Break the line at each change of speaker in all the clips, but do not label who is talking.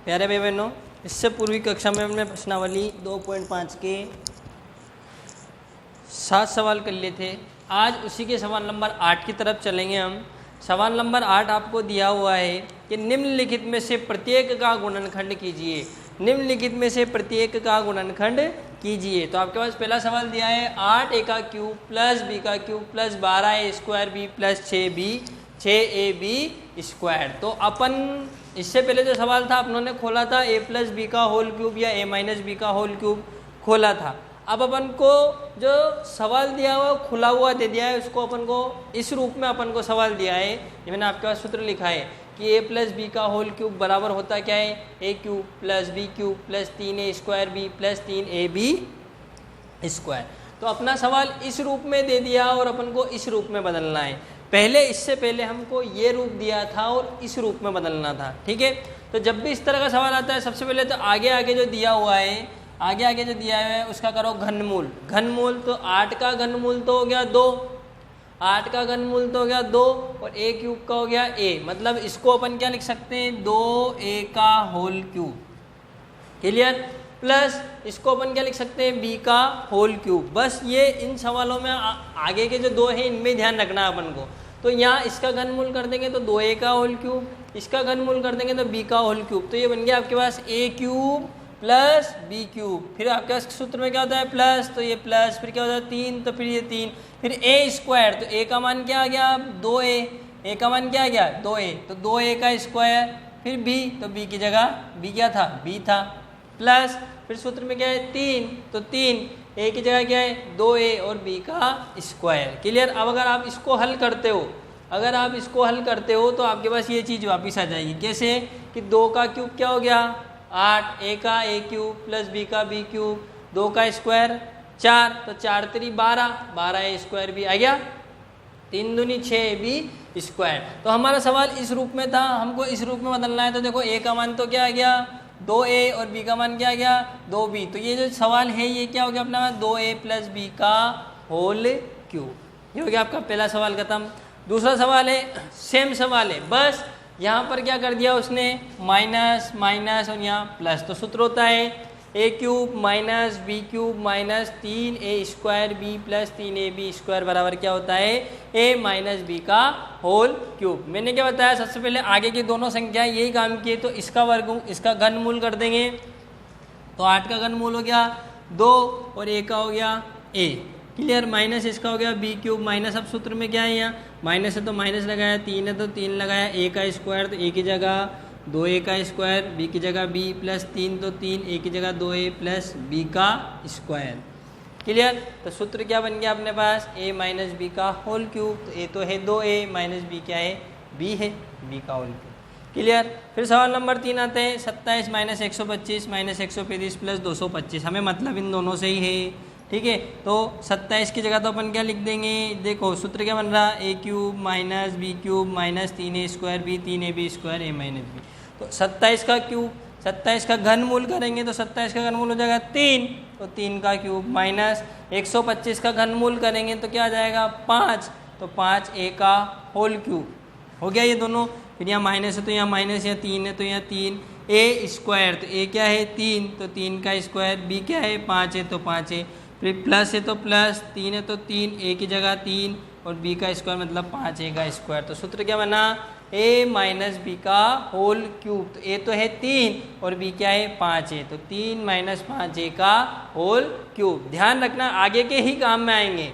प्यारे भाई बहनों, इससे पूर्वी कक्षा में हमने प्रश्नावली 2.5 के 7 सवाल कर लिए थे। आज उसी के सवाल नंबर 8 की तरफ चलेंगे हम। सवाल नंबर 8 आपको दिया हुआ है कि निम्नलिखित में से प्रत्येक का गुणनखंड कीजिए। निम्नलिखित में से प्रत्येक का गुणनखंड कीजिए। तो आपके पास पहला सवाल दिया है 8a का क्यूब प्लस b का cube plus 12a square b plus 6ab square. तो अपन इससे पहले जो सवाल था अपनों ने खोला था a प्लस बी का होल क्यूब या a माइनस बी का होल क्यूब खोला था। अब अपन को जो सवाल दिया हुआ खुला हुआ दे दिया है, उसको अपन को इस रूप में अपन को सवाल दिया है। ये मैंने आपके पास सूत्र लिखा है कि a प्लस बी का होल क्यूब बराबर होता क्या है, a cube plus B cube plus 3a square B plus 3ab square. तो अपना सवाल इस रूप में दे दिया और अपन को इस रूप में बदलना है। पहले इससे पहले हमको ये रूप दिया था और इस रूप में बदलना था। ठीक है, तो जब भी इस तरह का सवाल आता है सबसे पहले तो आगे जो दिया हुआ है, आगे जो दिया है उसका करो घनमूल। घनमूल तो 8 का घनमूल तो हो गया 2, 8 का घनमूल तो हो गया 2 और a क्यूब का हो गया a। मतलब इसको अपन क्या लिख सकते हैं, 2a का होल क्यूब। क्लियर? प्लस इसको अपन क्या लिख सकते हैं, b का होल क्यूब। बस ये इन सवालों में आगे के जो दो हैं इनमें ध्यान रखना है अपन को। तो यहाँ इसका घनमूल कर देंगे तो 2a का होल क्यूब, इसका घनमूल कर देंगे तो b का होल क्यूब। तो ये बन गया आपके पास a cube plus B cube. फिर आपके पास सूत्र में क्या होता है प्लस, तो ये प्लस, फिर क्या होता है 3, तो फिर ये 3, फिर a स्क्वायर। तो a का मान क्या आ गया, 2a। a का मान क्या आ गया 2a, तो 2a का स्क्वायर। फिर b, तो b की जगह b क्या था, b था। प्लस फिर सूत्र में क्या है 3, तो 3, a की जगह क्या है 2a और b का स्क्वायर। क्लियर? अब अगर आप इसको हल करते हो, अगर आप इसको हल करते हो तो आपके पास ये चीज़ वापस आ जाएगी। कैसे कि 2 का क्यूब क्या हो गया 8, a का a क्यूब प्लस b का b क्यूब, 2 का स्क्वायर 4, तो 4 3 12, 12a स्क्वायर भी आ गया, 3 दूनी 6ab स्क्वायर। तो हमारा सवाल इस रूप में था, हमको इस रूप में बदलना है। तो देखो a का मान तो क्या आ गया 2a और b का मान क्या आ गया 2b। तो ये जो सवाल है ये क्या हो गया अपना 2a प्लस b का होल क्यूब। ये हो गया आपका पहला सवाल खत्म। दूसरा सवाल है, सेम सवाल है, बस यहाँ पर क्या कर दिया उसने माइनस माइनस और यहाँ प्लस। तो सूत्र होता है a cube minus B cube minus 3a square b plus 3ab square बराबर क्या होता है a माइनस बी का होल क्यूब। मैंने क्या बताया, सबसे पहले आगे की दोनों संख्याएं यही काम किए, तो इसका वर्ग इसका घनमूल कर देंगे। तो 8 का घनमूल हो गया 2 और a का हो गया a। क्लियर? माइनस इसका हो गया बी क्यूब माइनस, अब सूत्र में क्या है यहाँ माइनस है तो माइनस लगाया, 3 है तो 3 लगाया, a का स्क्वायर तो a की जगह 2a का स्क्वायर, b की जगह b प्लस 3 तो 3, a की जगह 2a प्लस b का स्क्वायर। क्लियर? तो सूत्र क्या बन गया अपने पास a माइनस बी का होल क्यूब। तो a तो है 2a माइनस b क्या है b है, b का होल क्यूब। क्लियर? फिर सवाल नंबर 3 आते हैं 27 माइनस 125 माइनस 135 प्लस 225। हमें मतलब इन दोनों से ही है। ठीक है, तो 27 की जगह तो अपन क्या लिख देंगे, देखो सूत्र क्या बन रहा a cube minus B cube minus 3a square B 3ab square a minus B. तो 27 का क्यूब, 27 का घनमूल करेंगे तो 27 का घनमूल हो जाएगा 3, तो 3 का क्यूब माइनस 125 का घनमूल करेंगे तो क्या आ जाएगा 5, तो 5a का होल क्यूब हो गया ये दोनों। फिर यहाँ माइनस है तो यहाँ माइनस, यहाँ 3 है तो यहाँ 3a स्क्वायर, तो a क्या है 3, तो 3 का स्क्वायर, b क्या है 5 है तो 5 है, फिर प्लस है तो प्लस, 3 है तो 3, a की जगह 3 और b का स्क्वायर मतलब 5a का स्क्वायर। तो सूत्र क्या बना a माइनस बी का होल क्यूब। तो a तो है 3 और b क्या है 5 है, तो 3 माइनस 5a का होल क्यूब। ध्यान रखना आगे के ही काम में आएंगे,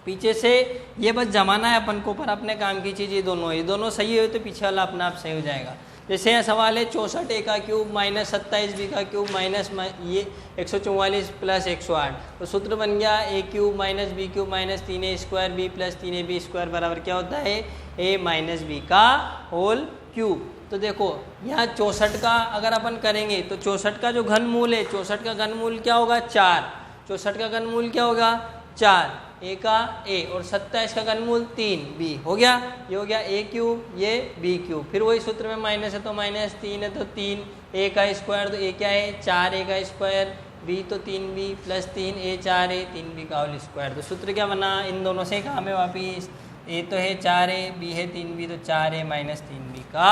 पीछे से ये बस जमाना है अपन को, पर अपने काम की चीज़ ये दोनों सही हो तो पीछे वाला अपना आप सही हो जाएगा। जैसे यहाँ सवाल है 64a का क्यूब माइनस 27b का क्यूब माइनस ये 144 प्लस 108। तो सूत्र बन गया a cube minus B cube minus 3a square b plus 3ab square बराबर क्या होता है a माइनस बी का होल क्यूब। तो देखो यहाँ 64 का अगर अपन करेंगे तो 64 का जो घनमूल है, 64 का घनमूल क्या होगा 4, 64 का घनमूल क्या होगा 4, a का a और 27 का घनमूल 3b हो गया। ये हो गया a क्यूब, ये b क्यूब। फिर वही सूत्र में माइनस है तो माइनस, 3 है तो 3, a का स्क्वायर तो a क्या है 4a का स्क्वायर, b तो 3b plus 3a 4a 3b का होल स्क्वायर। तो सूत्र क्या बना, इन दोनों से काम है वापिस, a तो है 4a, b है 3b तो 4a माइनस 3b का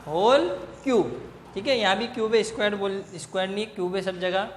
होल क्यूब। ठीक है, यहाँ भी क्यूब है, स्क्वायर नहीं, क्यूब है सब जगह।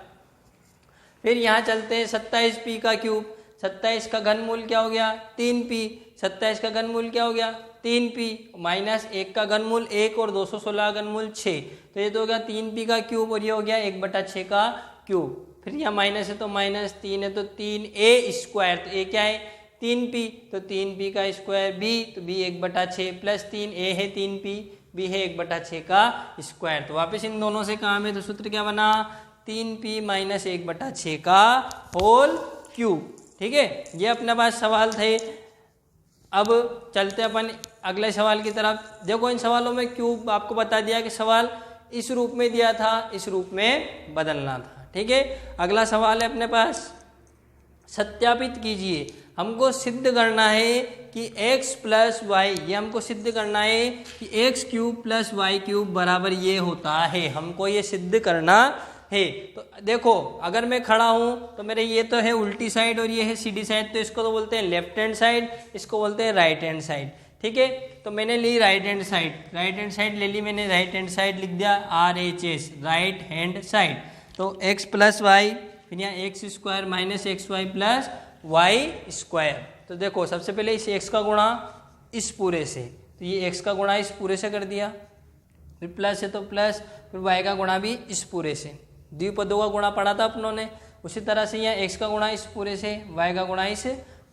फिर यहाँ चलते हैं 27p का क्यूब, 27 का घनमूल क्या हो गया 3p, 27 का घनमूल क्या हो गया 3p, माइनस 1 का घनमूल 1 और 216 का घनमूल 6, तो ये तो हो गया 3p का क्यूब और ये हो गया 1/6 का क्यूब। फिर यहाँ माइनस है तो माइनस, 3 है तो 3a स्क्वायर, तो a क्या है 3p, तो 3p का स्क्वायर b, तो b 1/6 प्लस 3a है 3p, b है 1/6 का स्क्वायर। तो वापस इन दोनों से काम है, तो सूत्र क्या बना 3p माइनस 1/6 का होल क्यूब। ठीक है, ये अपने पास सवाल थे। अब चलते अपन अगले सवाल की तरफ। देखो इन सवालों में क्यूब आपको बता दिया कि सवाल इस रूप में दिया था, इस रूप में बदलना था। ठीक है, अगला सवाल है अपने पास, सत्यापित कीजिए। हमको सिद्ध करना है कि x प्लस वाई, ये हमको सिद्ध करना है कि x cube plus Y cube बराबर ये होता है, हमको ये सिद्ध करना है। तो देखो अगर मैं खड़ा हूँ तो मेरे ये तो है उल्टी साइड और ये है सीधी साइड, तो इसको तो बोलते हैं लेफ्ट हैंड साइड, इसको बोलते हैं राइट हैंड साइड। ठीक है, तो मैंने ली राइट हैंड साइड ले ली मैंने, राइट हैंड साइड लिख दिया RHS, राइट हैंड साइड। तो x प्लस वाई, फिर यहाँ X square minus x Y plus Y square. तो देखो सबसे पहले इस x का गुणा इस पूरे से, तो ये x का गुणा इस पूरे से कर दिया, फिर प्लस है तो प्लस, फिर y का गुणा भी इस पूरे से, द्विपदों का गुणा पढ़ा था अपनों ने। उसी तरह से यहाँ x का गुणा इस पूरे से, y का गुणा इस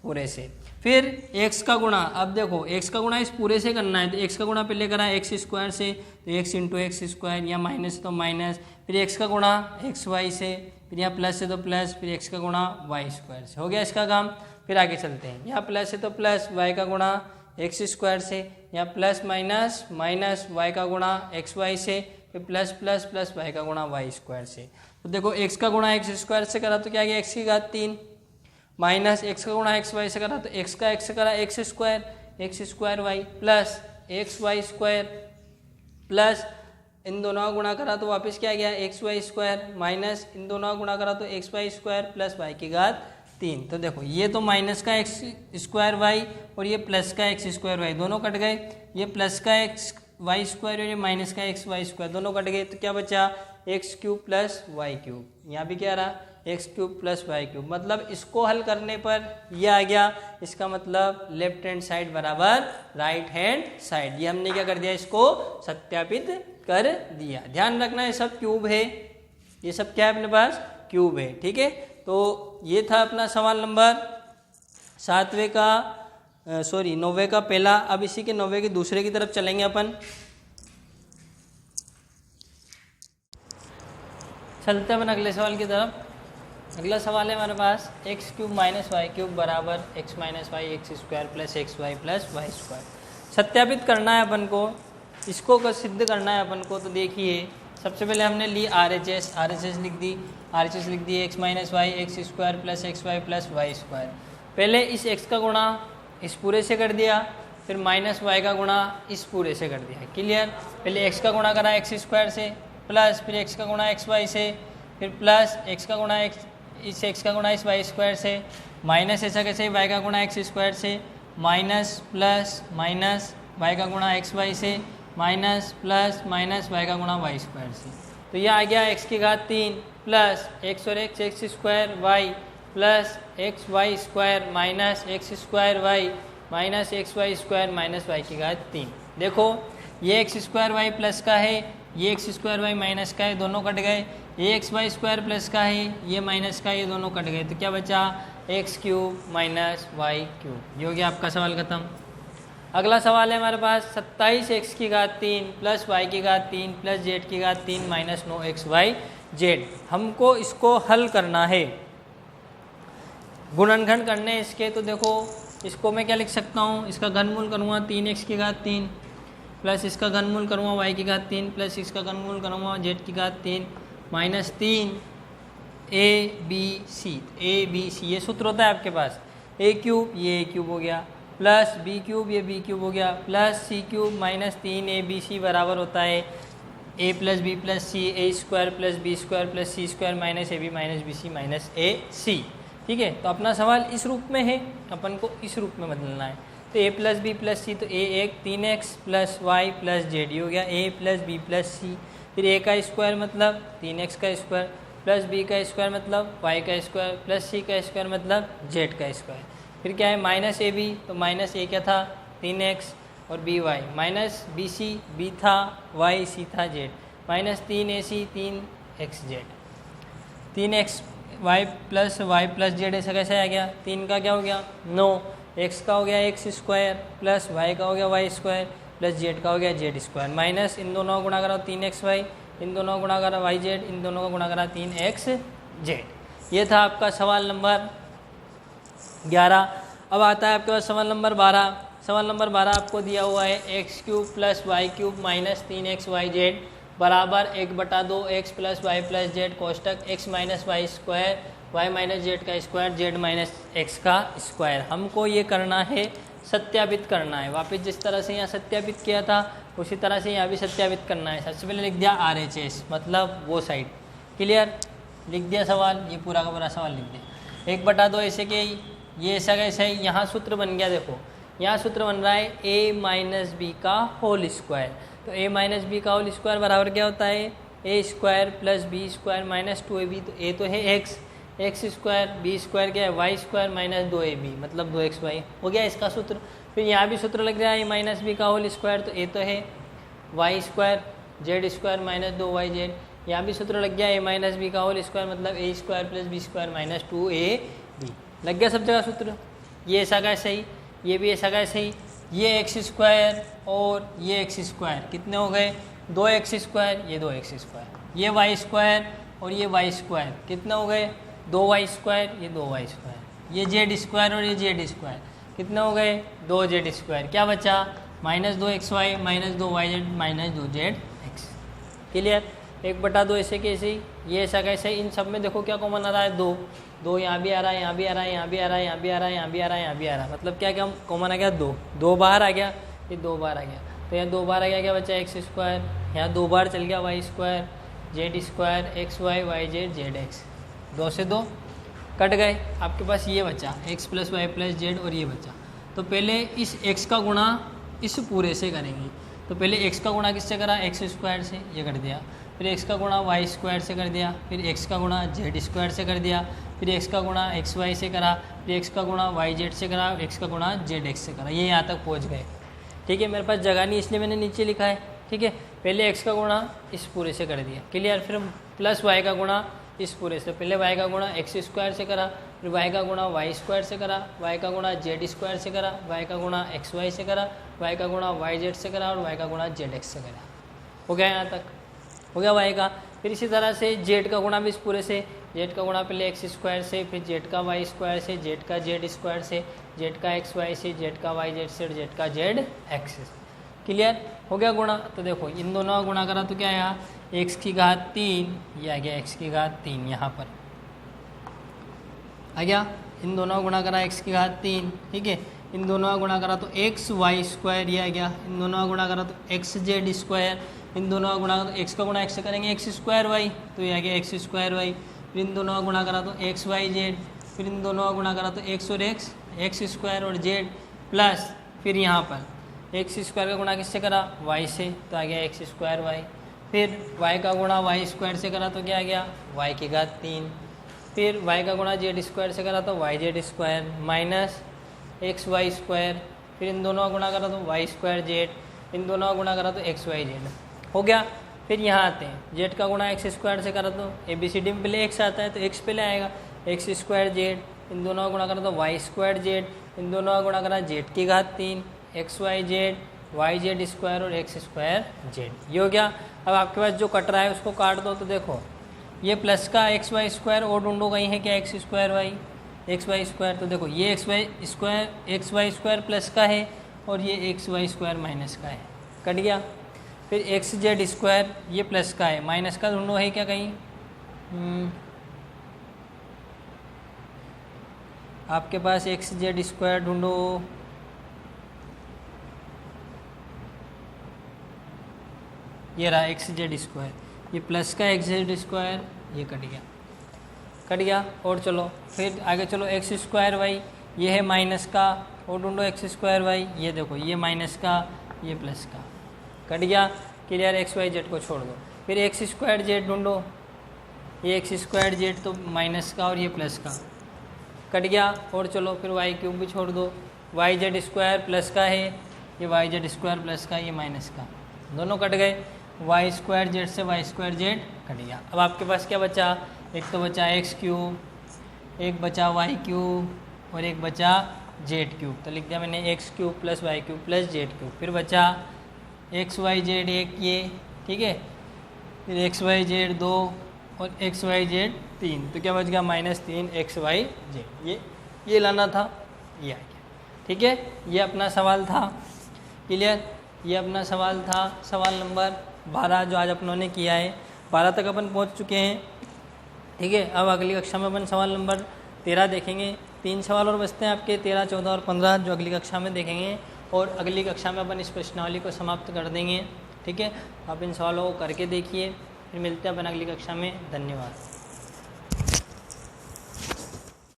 पूरे से, फिर x का गुणा। अब देखो x का गुणा इस पूरे से करना है, तो x का गुणा पहले करा एक्स स्क्वायर से, तो x इंटू एक्स स्क्वायर, यहाँ माइनस तो माइनस, फिर x का गुणा एक्स वाई से, फिर यहाँ प्लस है तो प्लस, फिर x का गुणा वाई स्क्वायर से। हो गया इसका काम। फिर आगे चलते हैं, यहाँ प्लस है तो प्लस, y का गुणा एक्स स्क्वायर से, यहाँ प्लस माइनस माइनस, y का गुणा एक्स वाई से, फिर प्लस प्लस प्लस y का गुणा वाई स्क्वायर से। तो देखो x का गुणा एक्स स्क्वायर से करा तो क्या गया x की घात 3, माइनस x का गुणा एक्स वाई से करा तो x का x से करा x square y, plus x Y square, plus इन दोनों का गुणा करा तो वापस क्या गया एक्स वाई स्क्वायर, माइनस इन दोनों का गुणा करा तो x Y square plus y की घात 3। तो देखो ये तो माइनस का एक्स स्क्वायर वाई और ये प्लस का एक्स स्क्वायर वाई, दोनों कट गए। ये प्लस का एक्स वाई स्क्वायर और ये माइनस का एक्स वाई स्क्वायर, दोनों कट गए। तो क्या बचा x cube plus Y cube. यहाँ भी क्या रहा X cube plus Y cube, मतलब इसको हल करने पर ये आ गया। इसका मतलब लेफ्ट हैंड साइड बराबर राइट हैंड साइड। ये हमने क्या कर दिया, इसको सत्यापित कर दिया। ध्यान रखना ये सब क्यूब है, ये सब क्या है अपने पास क्यूब है। ठीक है, तो ये था अपना सवाल नंबर 9वें का पहला। अब इसी के 9वें के दूसरे की तरफ चलेंगे अपन। चलते हैं अपन अगले सवाल की तरफ। अगला सवाल है हमारे पास x cube minus y cube बराबर x minus y x square plus x Y plus Y square. सत्यापित करना है अपन को, इसको सिद्ध करना है अपन को। तो देखिए सबसे पहले हमने ली RHS लिख दी x minus y x square plus x Y plus Y square. पहले इस x का गुणा इस पूरे से कर दिया, फिर माइनस वाई का गुणा इस पूरे से कर दिया। क्लियर, पहले x का गुणा करा एक्स स्क्वायर से, प्लस फिर x का गुणा एक्स वाई से, फिर प्लस x का गुणा x का गुणा इस वाई स्क्वायर से, माइनस ऐसा कैसे y का गुणा एक्स स्क्वायर से, माइनस प्लस माइनस y का गुणा एक्स वाई से, माइनस प्लस माइनस y का गुणा वाई स्क्वायर से। तो यह आ गया x की घात 3 प्लस x और x square y plus x Y square minus x square y minus x Y square minus y की घात 3। देखो ये एक्स स्क्वायर वाई प्लस का है, ये एक्स स्क्वायर वाई माइनस का है, दोनों कट गए। ये एक्स वाई स्क्वायर प्लस का है, ये माइनस का, ये दोनों कट गए। तो क्या बचा x cube minus y cube. ये हो गया आपका सवाल खत्म। अगला सवाल है हमारे पास 27 एक्स की घात 3 प्लस वाई की घात 3 प्लस जेड की घात 3 माइनस 9 एक्स वाई जेड। हमको इसको हल करना है, गुणनखंड करने इसके। तो देखो इसको मैं क्या लिख सकता हूँ, इसका घनमूल करूँगा 3x की घात 3 प्लस इसका घनमूल करूँगा y की घात 3 प्लस इसका घनमूल करूँगा z की घात 3 माइनस 3 ABC। ये सूत्र होता है आपके पास a क्यूब, ये a क्यूब हो गया, प्लस b क्यूब, ये b क्यूब हो गया, plus c cube minus 3ABC बराबर होता है a plus b plus c, a square plus b square plus c square minus a b minus b c minus a c. ठीक है, तो अपना सवाल इस रूप में है, अपन को इस रूप में बदलना है। तो a प्लस बी प्लस सी, तो a एक 3x plus y plus Z, हो गया a plus b plus c. फिर a का स्क्वायर मतलब 3x का स्क्वायर प्लस b का स्क्वायर मतलब y का स्क्वायर प्लस c का स्क्वायर मतलब z का स्क्वायर। फिर क्या है माइनस ए बी, तो माइनस ए क्या था 3x और b y, minus b c b था वाई सी था z, minus 3ac 3x z, 3x y plus z ऐसा कैसे आ गया, 3 का क्या हो गया 9, x का हो गया x स्क्वायर प्लस y का हो गया y स्क्वायर प्लस जेड का हो गया जेड स्क्वायर, माइनस इन दोनों का गुणा करा 3xy, इन दोनों का गुणा करा वाई जेड, इन दोनों का गुणा करा 3x जेड। ये था आपका सवाल नंबर 11। अब आता है आपके पास सवाल नंबर 12। सवाल नंबर 12 आपको दिया हुआ है x cube plus Y cube minus 3xy बराबर 1/2 x plus y plus z कोष्टक x minus y square y minus z का स्क्वायर जेड माइनस एक्स का स्क्वायर। हमको ये करना है, सत्यापित करना है। वापस जिस तरह से यहाँ सत्यापित किया था उसी तरह से यहाँ भी सत्यापित करना है। सबसे पहले लिख दिया RHS मतलब वो साइड, क्लियर, लिख दिया सवाल, ये पूरा का पूरा सवाल लिख दिया। 1/2 ऐसे के ये ऐसा कैसे है, यहाँ सूत्र बन गया, देखो यहाँ सूत्र बन रहा है a माइनस बी का होल स्क्वायर। तो a माइनस बी का होल स्क्वायर बराबर क्या होता है a square plus b square minus 2ab। तो a तो है x स्क्वायर, बी स्क्वायर क्या है वाई स्क्वायर माइनस 2ab मतलब 2xy हो गया इसका सूत्र। फिर यहाँ भी सूत्र लग रहा है a माइनस बी का होल स्क्वायर, तो a तो है y square z square minus 2yz। यहाँ भी सूत्र लग गया a माइनस बी का होल स्क्वायर मतलब a square plus b square minus 2ab। लग गया सब जगह सूत्र। ये ऐसा का सही, ये भी ऐसा का सही, ये एक्स स्क्वायर और ये एक्स स्क्वायर कितने हो गए 2x स्क्वायर, ये 2x स्क्वायर, ये वाई स्क्वायर और ये वाई स्क्वायर कितने हो गए 2y स्क्वायर, ये 2y स्क्वायर, ये जेड स्क्वायर और ये जेड स्क्वायर कितने हो गए 2z स्क्वायर। क्या बचा minus 2xy minus 2yz minus 2zx। Clear. 1/2 ऐसे कैसे, ये ऐसा कैसे, इन सब में देखो क्या कॉमन आ रहा है 2, 2 यहाँ भी आ रहा है, यहाँ भी आ रहा है, यहाँ भी आ रहा है, यहाँ भी आ रहा है, यहाँ भी आ रहा है, यहाँ भी आ रहा है, मतलब क्या क्या कॉमन आ गया 2, 2 बाहर आ गया, ये 2 बार आ गया, तो यहाँ 2 बार आ गया, क्या बचा एक्स स्क्वायर, यहाँ 2 बार चल गया y square z square x y y z z x, 2 से 2 कट गए, आपके पास ये बचा x plus y plus z और ये बचा। तो पहले इस एक्स का गुणा इस पूरे से करेंगे। तो पहले एक्स का गुणा किससे करा एक्स स्क्वायर से, ये कर दिया, फिर एक्स का गुणा वाई स्क्वायर से कर दिया, फिर एक्स का गुणा जेड स्क्वायर से कर दिया, फिर एक्स का गुणा एक्स वाई से करा, फिर एक्स का गुणा वाई जेड से करा, एक्स का गुणा जेड एक्स से करा, ये यहाँ तक पहुँच गए। ठीक है, मेरे पास जगह नहीं इसलिए मैंने नीचे लिखा है। ठीक है, पहले एक्स का गुणा इस पूरे से कर दिया, क्लियर, फिर प्लस वाई का गुणा इस पूरे से, पहले वाई का गुणा एक्स स्क्वायर से करा, फिर वाई का गुणा वाई स्क्वायर से करा, वाई का गुणा जेड स्क्वायर से करा, वाई का गुणा एक्स वाई से करा, वाई का गुणा वाई जेड से करा और वाई का गुणा जेड एक्स से करा। हो गया, यहाँ तक हो गया वाई का। फिर इसी तरह से जेड का गुणा भी इस पूरे से, जेड का गुणा पहले एक्स स्क्वायर से, फिर जेड का वाई स्क्वायर से, जेड का जेड स्क्वायर से, जेड का एक्स वाई से, जेड का वाई जेड से और जेड का जेड एक्स से। क्लियर, हो गया गुणा। तो देखो इन दोनों का गुणा करा तो क्या आया एक्स की घात 3, ये आ गया एक्स की घात 3, यहाँ पर आ गया। इन दोनों का गुणा करा एक्स की घात 3, ठीक है, इन दोनों का गुणा करा तो एक्स वाई स्क्वायर ये आ गया, इन दोनों का गुणा करा तो एक्स जेड स्क्वायर, इन दोनों का गुणा करा तो एक्स का गुणा एक्स से करेंगे एक्स स्क्वायर वाई, तो ये आ गया एक्स स्क्वायर वाई, फिर इन दोनों का गुणा करा तो एक्स वाई जेड, फिर इन दोनों का गुणा करा तो एक्स और एक्स, एक्स स्क्वायर और जेड प्लस, फिर यहाँ पर एक्स स्क्वायर का गुणा किससे करा वाई से, तो आ गया एक्स स्क्वायर वाई, फिर वाई का गुणा वाई स्क्वायर से करा तो क्या आ गया वाई की घात 3, फिर वाई का गुणा जेड स्क्वायर से करा तो y z square minus x Y square, फिर इन दोनों का गुणा करा तो वाई स्क्वायर जेड, इन दोनों का गुणा करा तो एक्स वाई जेड। हो गया। फिर यहाँ आते हैं, जेड का गुणा एक्स स्क्वायर से करा तो ABCD में पहले एक्स आता है तो एक्स पहले आएगा, एक्स स्क्वायर जेड, इन दोनों का गुणा करा तो वाई स्क्वायर जेड, इन दोनों का गुणा करा जेड की घात 3, x y z, y z square और एक्स स्क्वायर जेड। ये हो गया। अब आपके पास जो कट रहा है उसको काट दो, तो देखो ये प्लस का एक्स वाई स्क्वायर और ढूंढो कहीं है क्या x square y x Y square, तो देखो ये एक्स वाई स्क्वायर प्लस का है और ये एक्स वाई स्क्वायर माइनस का है, कट गया। फिर एक्स जेड स्क्वायर ये प्लस का है, माइनस का ढूंढो है क्या कहीं, आपके पास एक्स जेड स्क्वायर ढूंढो, ये रहा एक्स जेड स्क्वायर, ये प्लस का एक्स जेड स्क्वायर ये कट गया। और चलो फिर आगे चलो एक्स स्क्वायर वाई ये है माइनस का, और ढूंढो एक्स स्क्वायर वाई, ये देखो ये माइनस का ये प्लस का, कट गया। क्लियर, एक्स वाई जेड को छोड़ दो। फिर एक्स स्क्वायर जेड ढूंढो, ये एक्स स्क्वायर जेड तो माइनस का और ये प्लस का कट गया। और चलो फिर वाई क्यूब भी छोड़ दो, वाई जेड स्क्वायर प्लस का है, ये वाई जेड स्क्वायर प्लस का, ये माइनस का, दोनों कट गए। वाई स्क्वायर जेड से वाई स्क्वायर जेड कट गया। अब आपके पास क्या बचा, एक तो बचा एक्स क्यूब, एक बचा वाई क्यूब और एक बचा जेड क्यूब। तो लिख दिया मैंने x cube plus Y cube plus z cube. फिर बचा एक्स वाई जेड एक ये, ठीक है, फिर एक्स वाई जेड 2 और एक्स वाई जेड 3। तो क्या बच गया -3 एक्स वाई जेड। ये लाना था, ये आ गया। ठीक है, ये अपना सवाल था। क्लियर, ये अपना सवाल था, सवाल नंबर 12 जो आज अपनों ने किया है। 12 तक अपन पहुंच चुके हैं। ठीक है, अब अगली कक्षा में अपन सवाल नंबर 13 देखेंगे। 3 सवाल और बचते हैं आपके, 13, 14 और 15 जो अगली कक्षा में देखेंगे। और अगली कक्षा में अपन इस प्रश्नावली को समाप्त कर देंगे। ठीक है, आप इन सवालों को करके देखिए। फिर मिलते हैं अपन अगली कक्षा में। धन्यवाद।